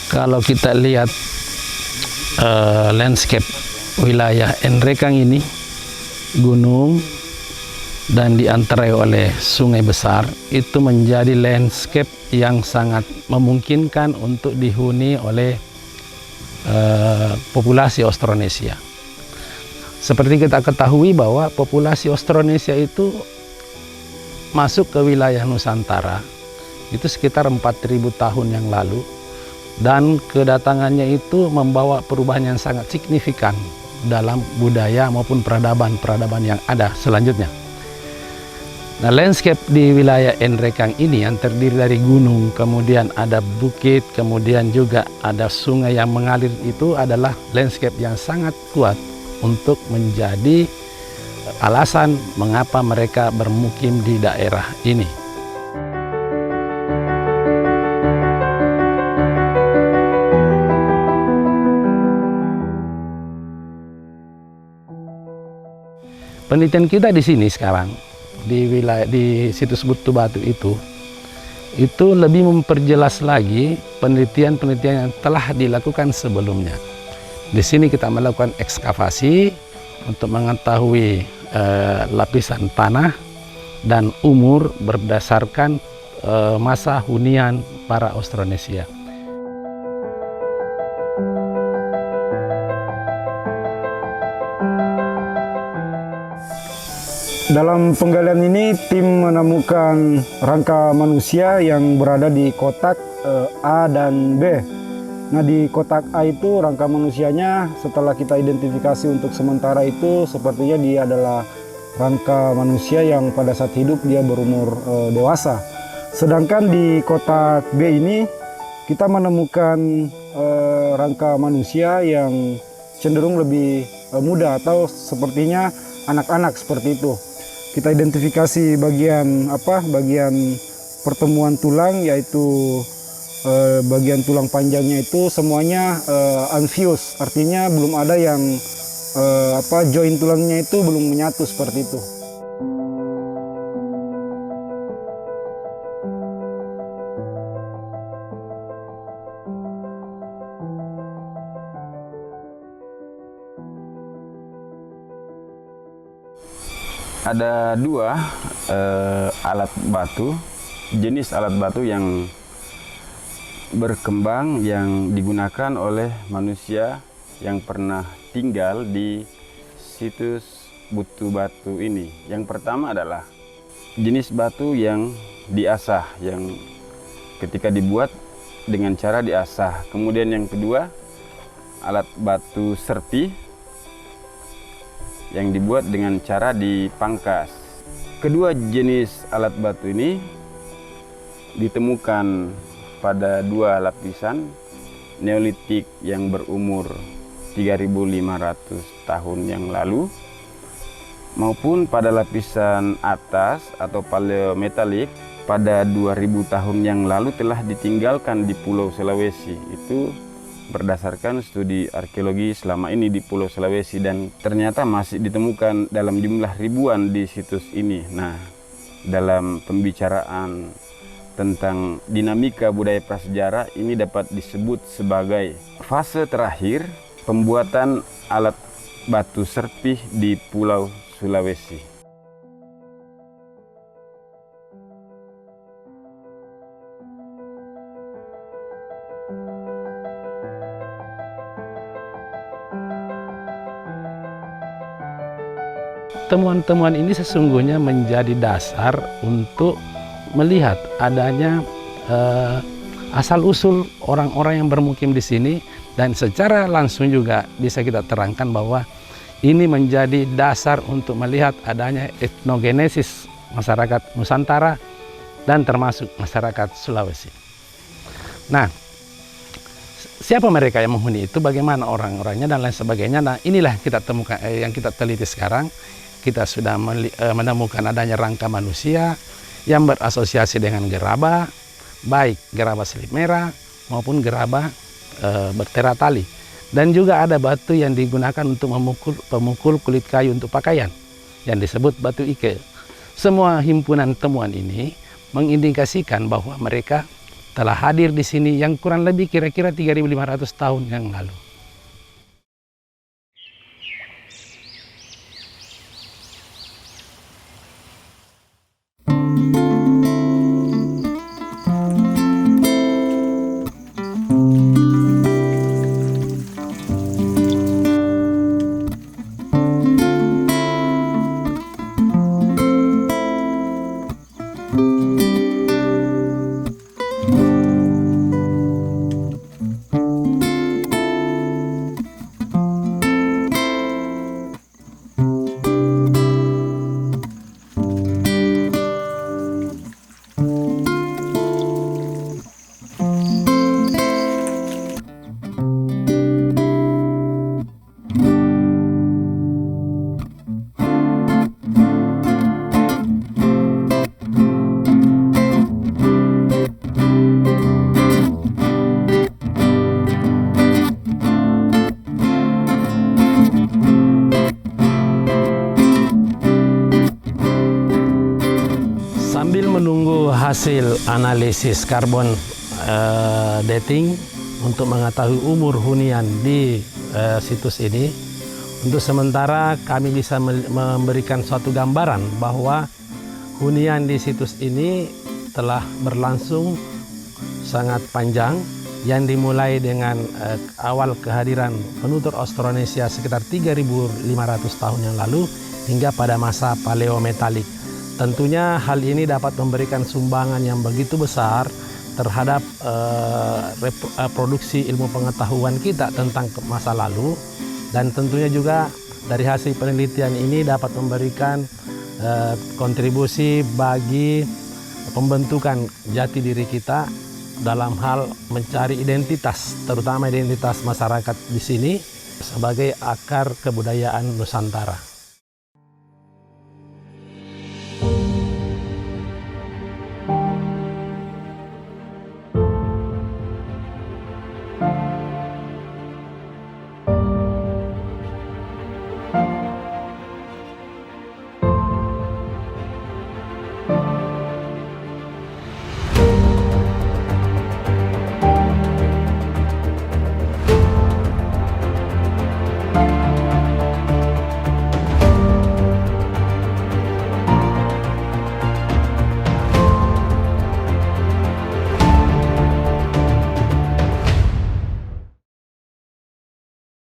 Kalau kita lihat landscape wilayah Nrekang ini, gunung dan diantarai oleh sungai besar, itu menjadi landscape yang sangat memungkinkan untuk dihuni oleh populasi Austronesia. Seperti kita ketahui bahwa populasi Austronesia itu masuk ke wilayah Nusantara itu sekitar 4.000 tahun yang lalu, dan kedatangannya itu membawa perubahan yang sangat signifikan dalam budaya maupun peradaban yang ada selanjutnya. Nah, landscape di wilayah Nrekang ini yang terdiri dari gunung, kemudian ada bukit, kemudian juga ada sungai yang mengalir, itu adalah landscape yang sangat kuat untuk menjadi alasan mengapa mereka bermukim di daerah ini. Penelitian kita di sini sekarang di situs Butuh Batu itu lebih memperjelas lagi penelitian-penelitian yang telah dilakukan sebelumnya. Di sini kita melakukan ekskavasi untuk mengetahui lapisan tanah dan umur berdasarkan masa hunian para Austronesia. Dalam penggalian ini, tim menemukan rangka manusia yang berada di kotak A dan B. Nah, di kotak A itu rangka manusianya setelah kita identifikasi untuk sementara itu sepertinya dia adalah rangka manusia yang pada saat hidup dia berumur dewasa. Sedangkan di kotak B ini kita menemukan rangka manusia yang cenderung lebih muda atau sepertinya anak-anak seperti itu. Kita identifikasi bagian pertemuan tulang, yaitu bagian tulang panjangnya itu semuanya unfused, artinya belum ada yang join tulangnya itu belum menyatu seperti itu. Ada dua alat batu, jenis alat batu yang berkembang yang digunakan oleh manusia yang pernah tinggal di situs Butuh Batu ini. Yang pertama adalah jenis batu yang diasah, yang ketika dibuat dengan cara diasah. Kemudian yang kedua, alat batu serpi yang dibuat dengan cara dipangkas. Kedua jenis alat batu ini ditemukan pada dua lapisan Neolitik yang berumur 3.500 tahun yang lalu, maupun pada lapisan atas atau paleometalik pada 2.000 tahun yang lalu telah ditinggalkan di Pulau Sulawesi. Itu berdasarkan studi arkeologi selama ini di Pulau Sulawesi, dan ternyata masih ditemukan dalam jumlah ribuan di situs ini. Nah, dalam pembicaraan tentang dinamika budaya prasejarah, ini dapat disebut sebagai fase terakhir pembuatan alat batu serpih di Pulau Sulawesi. Temuan-temuan ini sesungguhnya menjadi dasar untuk melihat adanya asal-usul orang-orang yang bermukim di sini, dan secara langsung juga bisa kita terangkan bahwa ini menjadi dasar untuk melihat adanya etnogenesis masyarakat Nusantara dan termasuk masyarakat Sulawesi. Nah, siapa mereka yang menghuni itu, bagaimana orang-orangnya dan lain sebagainya. Nah, inilah kita temukan yang kita teliti sekarang. Kita sudah menemukan adanya rangka manusia yang berasosiasi dengan gerabah, baik gerabah selip merah maupun gerabah berteratali. Dan juga ada batu yang digunakan untuk pemukul kulit kayu untuk pakaian yang disebut batu ike. Semua himpunan temuan ini mengindikasikan bahwa mereka telah hadir di sini yang kurang lebih kira-kira 3.500 tahun yang lalu. Sambil menunggu hasil analisis karbon dating untuk mengetahui umur hunian di situs ini, untuk sementara kami bisa memberikan suatu gambaran bahwa hunian di situs ini telah berlangsung sangat panjang, yang dimulai dengan awal kehadiran penutur Austronesia sekitar 3.500 tahun yang lalu hingga pada masa paleometalik. Tentunya hal ini dapat memberikan sumbangan yang begitu besar terhadap produksi ilmu pengetahuan kita tentang masa lalu, dan tentunya juga dari hasil penelitian ini dapat memberikan kontribusi bagi pembentukan jati diri kita dalam hal mencari identitas, terutama identitas masyarakat di sini sebagai akar kebudayaan Nusantara.